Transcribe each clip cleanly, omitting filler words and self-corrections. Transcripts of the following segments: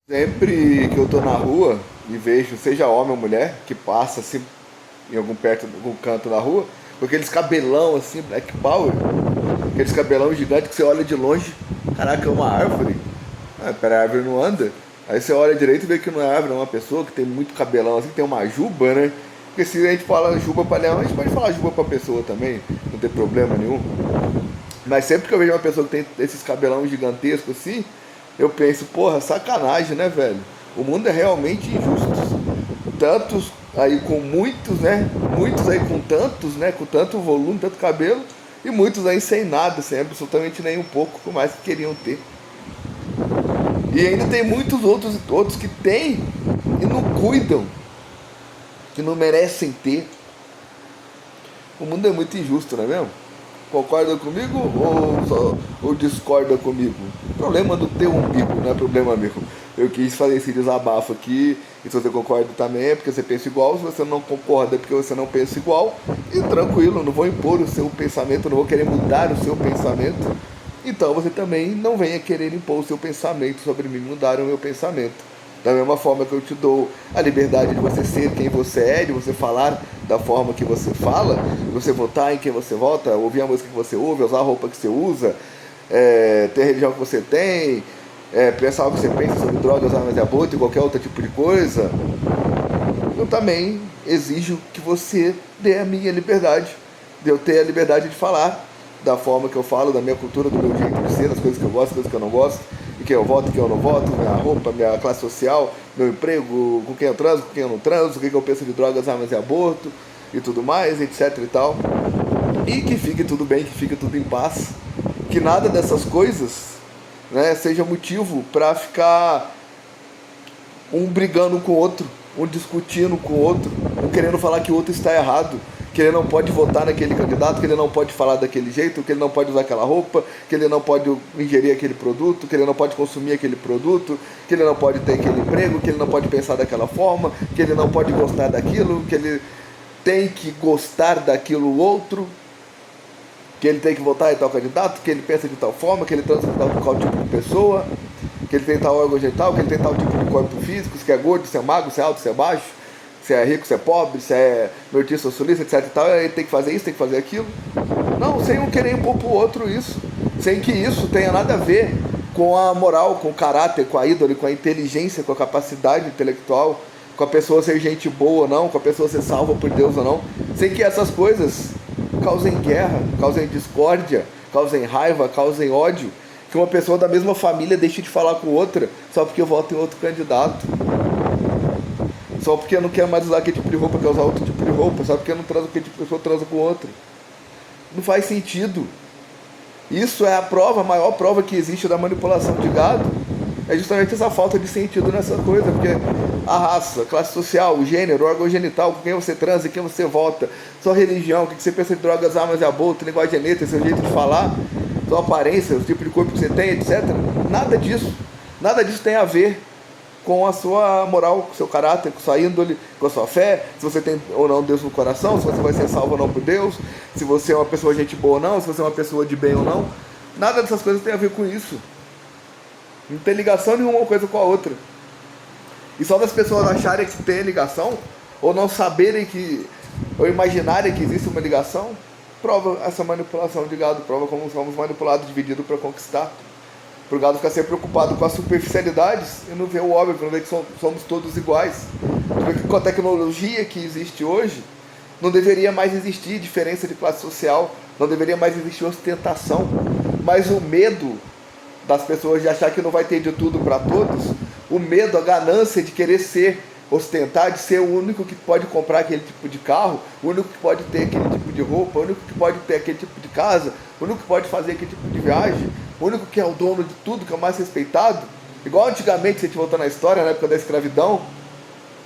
Sempre que eu tô na rua e vejo, seja homem ou mulher, que passa assim em algum canto da rua, com aqueles cabelão assim, black power, aqueles cabelão gigante que você olha de longe, caraca, é uma árvore. Ah, pera, a árvore não anda. Aí você olha direito e vê que não é árvore, é uma pessoa que tem muito cabelão assim, que tem uma juba, né? Porque se a gente fala juba pra leão, a gente pode falar juba pra pessoa também, não tem problema nenhum. Mas sempre que eu vejo uma pessoa que tem esses cabelão gigantescos assim, eu penso, porra, sacanagem, né, velho? O mundo é realmente injusto. Tantos aí com muitos, né? Muitos aí com tantos, né? Com tanto volume, tanto cabelo. E muitos aí sem nada, sem absolutamente nem um pouco, por mais que queriam ter. E ainda tem muitos outros que têm e não cuidam, que não merecem ter. O mundo é muito injusto, não é mesmo? Concorda comigo ou discorda comigo? Problema do teu umbigo, não é problema meu. Eu quis fazer esse desabafo aqui, e se você concorda também é porque você pensa igual, se você não concorda é porque você não pensa igual, e tranquilo, não vou impor o seu pensamento, não vou querer mudar o seu pensamento, então você também não venha querer impor o seu pensamento sobre mim, mudar o meu pensamento. Da mesma forma que eu te dou a liberdade de você ser quem você é, de você falar da forma que você fala, de você votar em quem você vota, ouvir a música que você ouve, usar a roupa que você usa, ter a religião que você tem, pensar o que você pensa sobre drogas, armas e aborto e qualquer outro tipo de coisa, eu também exijo que você dê a minha liberdade, de eu ter a liberdade de falar da forma que eu falo, da minha cultura, do meu jeito de ser, das coisas que eu gosto, das coisas que eu não gosto, e quem eu voto, quem eu não voto, minha roupa, minha classe social, meu emprego, com quem eu transo, com quem eu não transo, o que eu penso de drogas, armas e aborto e tudo mais, etc e tal. E que fique tudo bem, que fique tudo em paz, que nada dessas coisas, né, seja motivo para ficar um brigando com o outro, um discutindo com o outro, um querendo falar que o outro está errado, que ele não pode votar naquele candidato, que ele não pode falar daquele jeito, que ele não pode usar aquela roupa, que ele não pode ingerir aquele produto, que ele não pode consumir aquele produto, que ele não pode ter aquele emprego, que ele não pode pensar daquela forma, que ele não pode gostar daquilo, que ele tem que gostar daquilo outro, que ele tem que votar em tal candidato, que ele pensa de tal forma, que ele transa com tal tipo de pessoa, que ele tem tal órgão genital, que ele tem tal tipo de corpo físico, se é gordo, se é magro, se é alto, se é baixo, se é rico, se é pobre, se é nortista ou sulista, etc e tal, ele tem que fazer isso, tem que fazer aquilo. Não, sem um querer impor pro outro isso, sem que isso tenha nada a ver com a moral, com o caráter, com a índole, com a inteligência, com a capacidade intelectual, com a pessoa ser gente boa ou não, com a pessoa ser salva por Deus ou não, sem que essas coisas causem guerra, causem discórdia, causem raiva, causem ódio, que uma pessoa da mesma família deixe de falar com outra só porque vota em outro candidato, só porque não quer mais usar aquele tipo de roupa, quer usar outro tipo de roupa, só porque não transa com aquele tipo de pessoa, transa com outra. Não faz sentido. Isso é a prova, a maior prova que existe da manipulação de gado. É justamente essa falta de sentido nessa coisa, porque a raça, a classe social, o gênero, o órgão genital, com quem você transa, quem você vota, sua religião, o que você pensa de drogas, armas e aborto, linguagem genêtica, seu jeito de falar, sua aparência, o tipo de corpo que você tem, etc. Nada disso tem a ver com a sua moral, com o seu caráter, com a sua índole, com a sua fé, se você tem ou não Deus no coração, se você vai ser salvo ou não por Deus, se você é uma pessoa gente boa ou não, se você é uma pessoa de bem ou não. Nada dessas coisas tem a ver com isso. Não tem ligação nenhuma uma coisa com a outra. E só das pessoas acharem que tem ligação, ou não saberem que, ou imaginarem que existe uma ligação, prova essa manipulação de gado, prova como somos manipulados, divididos para conquistar. Para o gado ficar sempre preocupado com as superficialidades e não ver o óbvio, não ver que somos todos iguais. Porque com a tecnologia que existe hoje, não deveria mais existir diferença de classe social, não deveria mais existir ostentação. Mas o medo das pessoas de achar que não vai ter de tudo para todos, o medo, a ganância de querer ser, ostentar, de ser o único que pode comprar aquele tipo de carro, o único que pode ter aquele tipo de roupa, o único que pode ter aquele tipo de casa, o único que pode fazer aquele tipo de viagem, o único que é o dono de tudo, que é o mais respeitado. Igual antigamente, se a gente voltar na história, na época da escravidão,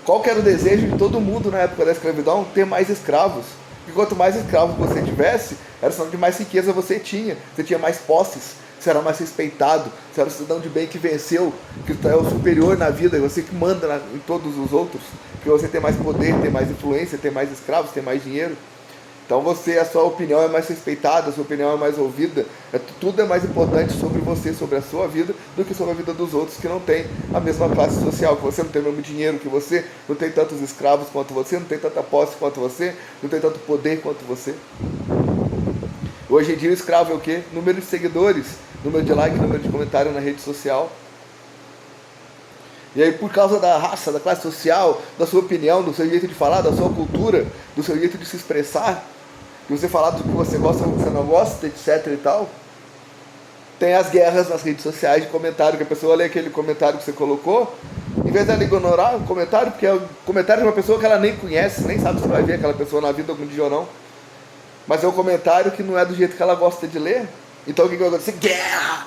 qual que era o desejo de todo mundo na época da escravidão? Ter mais escravos. E quanto mais escravos você tivesse, era sinal de mais riqueza você tinha mais posses, você era mais respeitado, você era o cidadão de bem que venceu, que é o superior na vida, você que manda em todos os outros, porque você tem mais poder, tem mais influência, tem mais escravos, tem mais dinheiro. Então a sua opinião é mais respeitada, a sua opinião é mais ouvida, tudo é mais importante sobre você, sobre a sua vida, do que sobre a vida dos outros que não têm a mesma classe social que você, não tem o mesmo dinheiro que você, não tem tantos escravos quanto você, não tem tanta posse quanto você, não tem tanto poder quanto você. Hoje em dia o escravo é o quê? Número de seguidores, número de likes, número de comentários na rede social. E aí, por causa da raça, da classe social, da sua opinião, do seu jeito de falar, da sua cultura, do seu jeito de se expressar, de você falar do que você gosta, do que você não gosta, etc e tal, tem as guerras nas redes sociais de comentário, que a pessoa lê aquele comentário que você colocou, em vez dela ignorar o comentário, porque é o comentário de uma pessoa que ela nem conhece, nem sabe se vai ver aquela pessoa na vida algum dia ou não, mas é um comentário que não é do jeito que ela gosta de ler. Então o que vai acontecer? Guerra!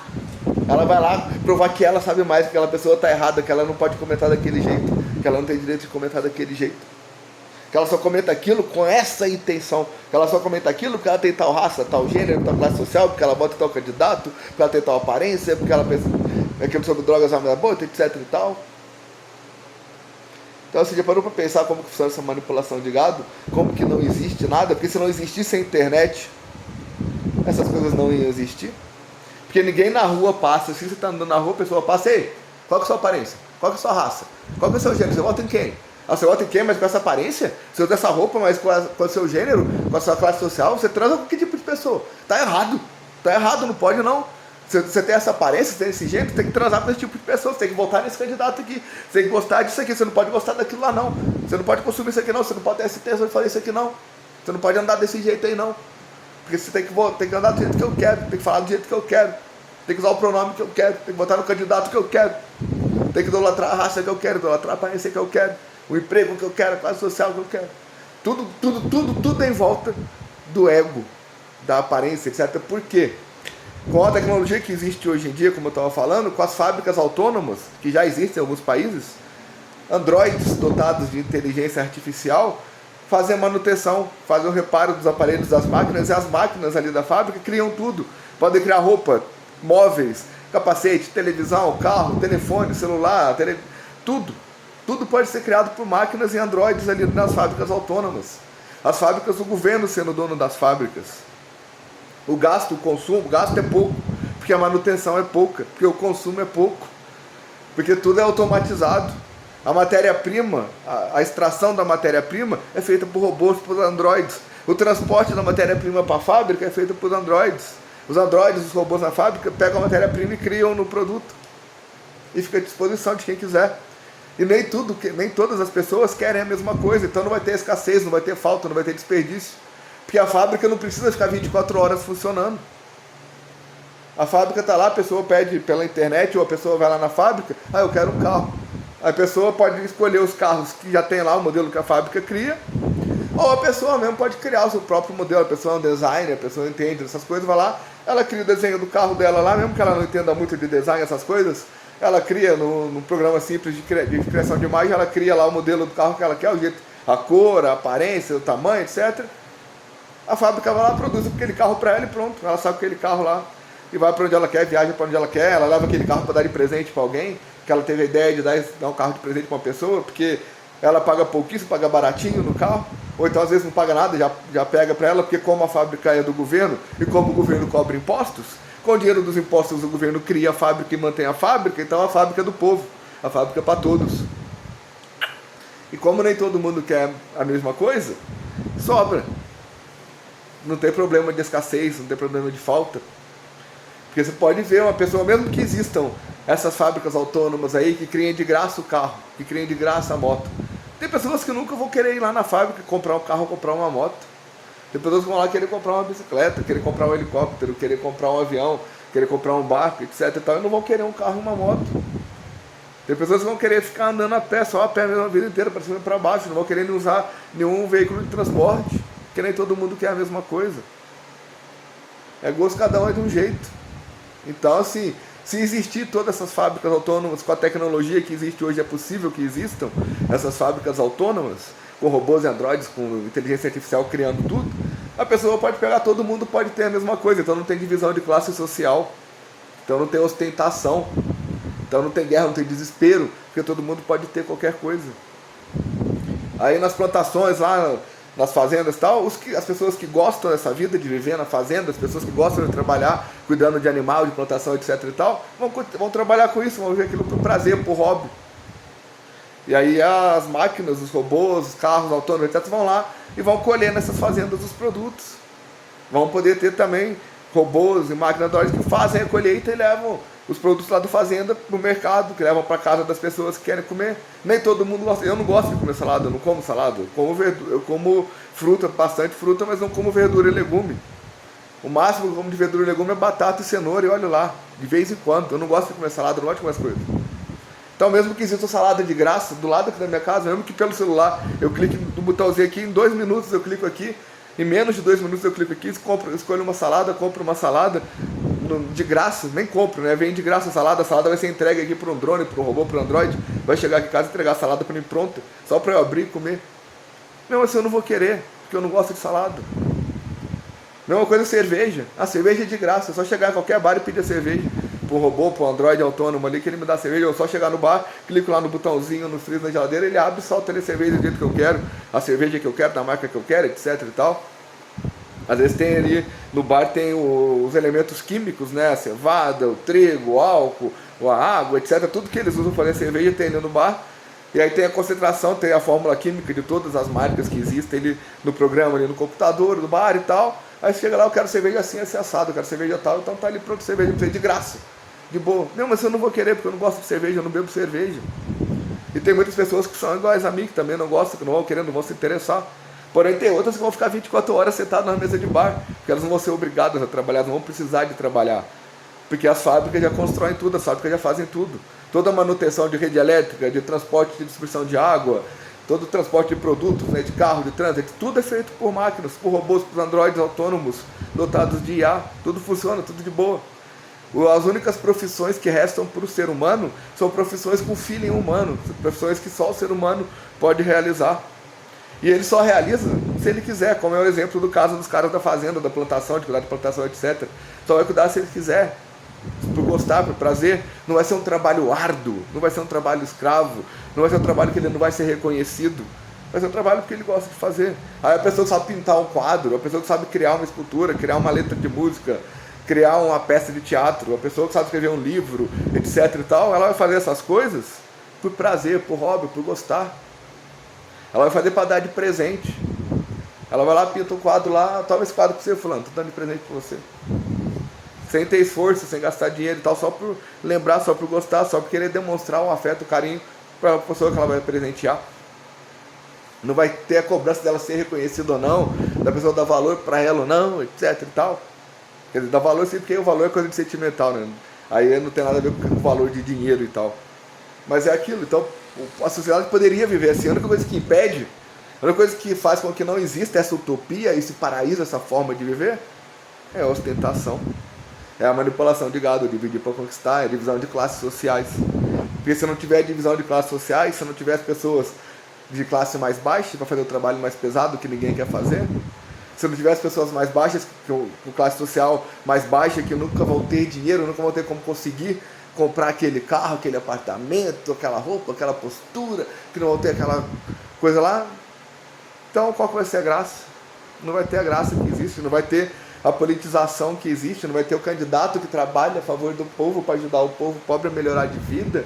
Ela vai lá provar que ela sabe mais, que aquela pessoa está errada, que ela não pode comentar daquele jeito, que ela não tem direito de comentar daquele jeito, que ela só comenta aquilo com essa intenção, que ela só comenta aquilo porque ela tem tal raça, tal gênero, tal classe social, porque ela vota tal candidato, porque ela tem tal aparência, porque ela pensa aquilo sobre drogas, armas da boa, etc e tal. Então você já parou para pensar como que funciona essa manipulação de gado? Como que não existe nada? Porque se não existisse a internet, essas coisas não iam existir. Porque ninguém na rua passa, se você está andando na rua, a pessoa passa, ei, qual que é a sua aparência? Qual que é a sua raça? Qual que é o seu gênero? Você vota em quem? Ah, você vota em quem, mas com essa aparência? Você usa essa roupa, mas com o seu gênero, com a sua classe social, você transa com que tipo de pessoa? Tá errado, não pode não. Você tem essa aparência, você tem esse gênero, você tem que transar com esse tipo de pessoa, você tem que votar nesse candidato aqui, você tem que gostar disso aqui, você não pode gostar daquilo lá não, você não pode consumir isso aqui não, você não pode ter essa intenção de fazer isso aqui não, você não pode andar desse jeito aí não, porque você tem que andar do jeito que eu quero, tem que falar do jeito que eu quero, tem que usar o pronome que eu quero, tem que votar no candidato que eu quero, tem que idolatrar a raça que eu quero, idolatrar a aparência que eu quero, o emprego que eu quero, a classe social que eu quero, tudo em volta do ego, da aparência, etc. Por quê? Com a tecnologia que existe hoje em dia, como eu estava falando, com as fábricas autônomas, que já existem em alguns países, androides dotados de inteligência artificial, fazem a manutenção, fazem o reparo dos aparelhos das máquinas, e as máquinas ali da fábrica criam tudo. Podem criar roupa, móveis, capacete, televisão, carro, telefone, celular, tudo. Tudo pode ser criado por máquinas e androides ali nas fábricas autônomas. As fábricas, o governo sendo dono das fábricas. O gasto, o consumo, o gasto é pouco, porque a manutenção é pouca, porque o consumo é pouco, porque tudo é automatizado. A matéria-prima, a extração da matéria-prima é feita por robôs, por androides. O transporte da matéria-prima para a fábrica é feito por androides. Os androides, os robôs na fábrica, pegam a matéria-prima e criam no produto. E fica à disposição de quem quiser. E nem todas as pessoas querem a mesma coisa, então não vai ter escassez, não vai ter falta, não vai ter desperdício. Porque a fábrica não precisa ficar 24 horas funcionando. A fábrica está lá, a pessoa pede pela internet, ou a pessoa vai lá na fábrica, eu quero um carro. A pessoa pode escolher os carros que já tem lá, o modelo que a fábrica cria, ou a pessoa mesmo pode criar o seu próprio modelo. A pessoa é um designer, a pessoa entende essas coisas, vai lá, ela cria o desenho do carro dela lá, mesmo que ela não entenda muito de design, essas coisas, ela cria num programa simples de criação de imagem, ela cria lá o modelo do carro que ela quer, o jeito, a cor, a aparência, o tamanho, etc. A fábrica vai lá, produz aquele carro para ela e pronto. Ela sabe aquele carro lá e vai para onde ela quer, viaja para onde ela quer. Ela leva aquele carro para dar de presente para alguém, que ela teve a ideia de dar um carro de presente para uma pessoa, porque ela paga pouquíssimo, paga baratinho no carro, ou então às vezes não paga nada, já pega para ela, porque como a fábrica é do governo e como o governo cobra impostos, com o dinheiro dos impostos o governo cria a fábrica e mantém a fábrica, então a fábrica é do povo, a fábrica é para todos. E como nem todo mundo quer a mesma coisa, sobra. Não tem problema de escassez, não tem problema de falta. Porque você pode ver uma pessoa, mesmo que existam essas fábricas autônomas aí, que criem de graça o carro, que criem de graça a moto. Tem pessoas que nunca vão querer ir lá na fábrica, comprar um carro, comprar uma moto. Tem pessoas que vão lá querer comprar uma bicicleta, querer comprar um helicóptero, querer comprar um avião, querer comprar um barco, etc. E não vão querer um carro e uma moto. Tem pessoas que vão querer ficar andando a pé, só a pé mesmo a vida inteira, para cima e para baixo, não vão querer usar nenhum veículo de transporte. Porque nem todo mundo quer a mesma coisa. É gosto, cada um é de um jeito. Então, assim, se existir todas essas fábricas autônomas, com a tecnologia que existe hoje, é possível que existam essas fábricas autônomas, com robôs e androides, com inteligência artificial criando tudo, a pessoa pode pegar, todo mundo pode ter a mesma coisa. Então não tem divisão de classe social. Então não tem ostentação. Então não tem guerra, não tem desespero, porque todo mundo pode ter qualquer coisa. Aí nas plantações lá, nas fazendas e tal, as pessoas que gostam dessa vida, de viver na fazenda, as pessoas que gostam de trabalhar, cuidando de animal, de plantação, etc e tal, vão trabalhar com isso, vão ver aquilo por prazer, por hobby. E aí as máquinas, os robôs, os carros autônomos, etc, vão lá e vão colher nessas fazendas os produtos. Vão poder ter também robôs e máquinas que fazem a colheita e levam os produtos lá da fazenda para o mercado, que levam para casa das pessoas que querem comer. Nem todo mundo gosta. Eu não gosto de comer salada, eu não como salada. Eu como fruta, bastante fruta, mas não como verdura e legume. O máximo que eu como de verdura e legume é batata e cenoura, e olha lá, de vez em quando. Eu não gosto de comer salada, eu não gosto de comer as coisas. Então, mesmo que exista salada de graça do lado aqui da minha casa, mesmo que pelo celular eu clique no botãozinho aqui, em 2 minutos eu clico aqui, em menos de 2 minutos eu clico aqui, escolho uma salada, compro uma salada de graça, nem compro, né? Vem de graça a salada vai ser entregue aqui para um drone, para um robô, para um Android, vai chegar aqui em casa e entregar a salada para mim pronta, só para eu abrir e comer. Não, assim eu não vou querer, porque eu não gosto de salada. Mesma coisa cerveja. A cerveja é de graça, é só chegar em qualquer bar e pedir a cerveja. Para um robô, para um Android autônomo ali, que ele me dá cerveja, eu só chegar no bar, clico lá no botãozinho, no freezer, na geladeira, ele abre e solta ali a cerveja do jeito que eu quero, a cerveja que eu quero, da marca que eu quero, etc e tal. Às vezes tem ali, no bar tem os elementos químicos, né, a cevada, o trigo, o álcool, a água, etc. Tudo que eles usam para fazer cerveja tem ali no bar. E aí tem a concentração, tem a fórmula química de todas as marcas que existem ali no programa, ali no computador, no bar e tal. Aí chega lá, eu quero cerveja assim, assim assado, eu quero cerveja tal, então tá ali pronto cerveja pra você de graça, de boa. Não, mas eu não vou querer porque eu não gosto de cerveja, eu não bebo cerveja. E tem muitas pessoas que são iguais a mim, que também não gostam, que não vão querer, não vão se interessar. Porém tem outras que vão ficar 24 horas sentadas na mesa de bar, porque elas não vão ser obrigadas a trabalhar, não vão precisar de trabalhar. Porque as fábricas já constroem tudo, as fábricas já fazem tudo. Toda a manutenção de rede elétrica, de transporte de distribuição de água, todo o transporte de produtos, né, de carro, de trânsito, tudo é feito por máquinas, por robôs, por androides autônomos, dotados de IA, tudo funciona, tudo de boa. As únicas profissões que restam para o ser humano são profissões com feeling humano, profissões que só o ser humano pode realizar. E ele só realiza se ele quiser, como é o exemplo do caso dos caras da fazenda, da plantação, de cuidar da plantação, etc. Só vai cuidar se ele quiser, por gostar, por prazer. Não vai ser um trabalho árduo, não vai ser um trabalho escravo, não vai ser um trabalho que ele não vai ser reconhecido. Vai ser um trabalho que ele gosta de fazer. Aí a pessoa que sabe pintar um quadro, a pessoa que sabe criar uma escultura, criar uma letra de música, criar uma peça de teatro, a pessoa que sabe escrever um livro, etc e tal, ela vai fazer essas coisas por prazer, por hobby, por gostar. Ela vai fazer para dar de presente. Ela vai lá, pinta um quadro lá, toma esse quadro para você, fulano, tô dando de presente para você. Sem ter esforço, sem gastar dinheiro e tal, só por lembrar, só por gostar, só por querer demonstrar um afeto, um carinho para a pessoa que ela vai presentear. Não vai ter a cobrança dela ser reconhecida ou não, da pessoa dar valor para ela ou não, etc e tal. Quer dizer, dar valor sim, porque o valor é coisa de sentimental, né? Aí não tem nada a ver com o valor de dinheiro e tal. Mas é aquilo, então a sociedade poderia viver assim. A única coisa que impede, a única coisa que faz com que não exista essa utopia, esse paraíso, essa forma de viver, é a ostentação. É a manipulação de gado, dividir para conquistar, é a divisão de classes sociais. Porque se não tiver divisão de classes sociais, se não tiver as pessoas de classe mais baixa para fazer o trabalho mais pesado que ninguém quer fazer, se não tiver as pessoas mais baixas, com classe social mais baixa, que nunca vão ter dinheiro, nunca vão ter como conseguir comprar aquele carro, aquele apartamento, aquela roupa, aquela postura, que não vão ter aquela coisa lá, então qual que vai ser a graça? Não vai ter a graça que existe, não vai ter a politização que existe, não vai ter o candidato que trabalha a favor do povo para ajudar o povo pobre a melhorar de vida,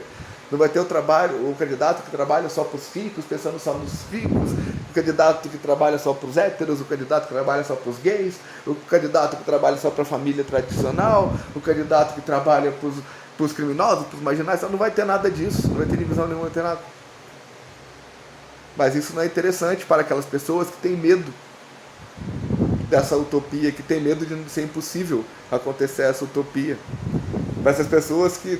não vai ter o candidato que trabalha só para os ricos, pensando só nos ricos, o candidato que trabalha só para os héteros, o candidato que trabalha só para os gays, o candidato que trabalha só para a família tradicional, o candidato que trabalha para os criminosos, para os marginais, então não vai ter nada disso, não vai ter divisão nenhuma, não vai ter nada. Mas isso não é interessante para aquelas pessoas que têm medo dessa utopia, que têm medo de ser impossível acontecer essa utopia. Para essas pessoas que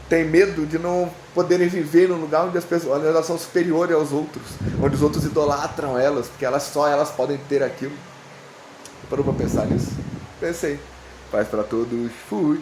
têm medo de não poderem viver num lugar onde onde elas são superiores aos outros, onde os outros idolatram elas, porque só elas podem ter aquilo. Parou para pensar nisso? Pensei. Paz para todos. Fui.